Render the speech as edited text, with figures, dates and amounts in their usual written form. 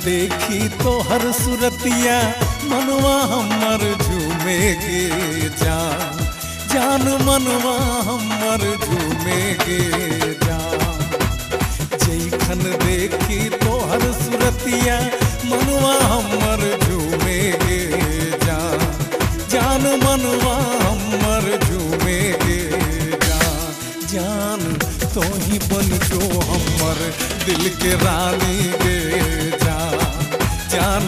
देखी तो हर सुरतिया मनवा हमर झूमेगे जान जान मनवा हमर झूमेगे जान। जैखन देखी तो हर सुरतिया मनवा हमर झूमेगे जान जान मनवा हमर झूमेगे जान। जान तो ही बन जो हमर दिल के रानी गे जान जान